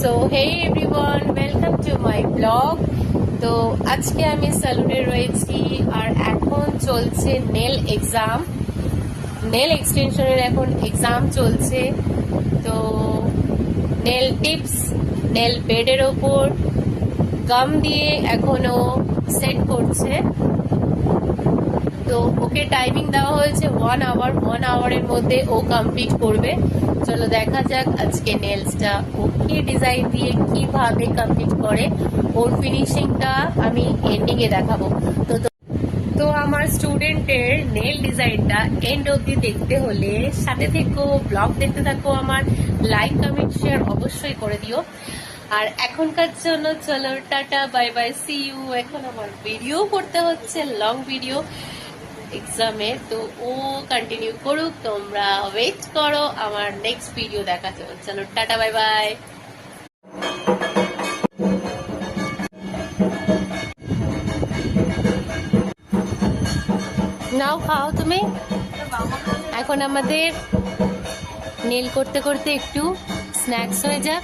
So hey everyone, welcome to my blog. তো আজকে আমি স্যালুনে রয়েছি আর এখন চলছে নেল এক্সাম, নেল এক্সটেনশনের এখন এক্সাম চলছে। তো নেল টিপস, নেল বেডের ওপর গাম দিয়ে এখনো সেট করছে। তো ওকে টাইমিং দেওয়া হয়েছে 1 আওয়ারের মধ্যে ও কমপ্লিট করবে। চলো দেখা যাক আজকে নেলসটা ও কি ডিজাইন দিয়ে কিভাবে কমপ্লিট করে, ওর ফিনিশিংটা আমি এন্ডিং এ দেখাবো। তো তো আমার স্টুডেন্টের নেল ডিজাইনটা এন্ড অবধি দেখতে হলে সাথে থেকো, ব্লগ দেখতে থাকো, আমার লাইক কমেন্ট শেয়ার অবশ্যই করে দিও। আর এখনকার জন্য চলো টাটা, বাই বাই, সি ইউ। এখন আমার ভিডিও করতে হচ্ছে, লং ভিডিও এক্সামে, তো ও কন্টিনিউ করুক, তোমরা ওয়েট করো আমার নেক্সট ভিডিও দেখার জন্য। চলো টাটা, বাই বাই। নাও খাও তুমি। এখন আমাদের নেল করতে করতে একটু স্ন্যাক্স হয়ে যাক।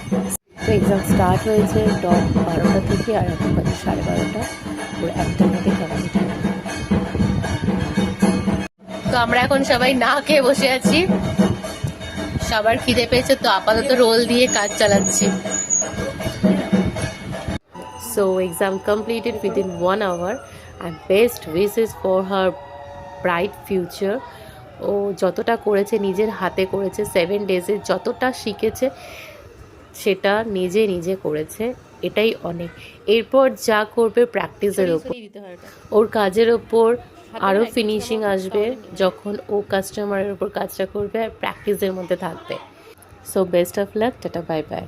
তো এক্সাম স্টার্ট হয়েছে 12টা থেকে, আর এখন বাজে 12:30, ওর একটার মধ্যে কমপ্লিট হবে। তো আমরা এখন সবাই না খেয়ে বসে আছি, সবার খিদে পেয়েছে, তো আপাতত রোল দিয়ে কাজ চালাচ্ছি। So exam completed within 1 hour and best wishes for her bright future. ও যতটা করেছে নিজের হাতে করেছে, 7 ডেজে যতটা শিখেছে সেটা নিজে নিজে করেছে, এটাই অনেক। এরপর যা করবে প্র্যাকটিসের ওপর, ওর কাজের ওপর আরও ফিনিশিং আসবে যখন ও কাস্টমারের ওপর কাজটা করবে আর প্র্যাকটিসের মধ্যে থাকবে। So best of luck, tata, bye by.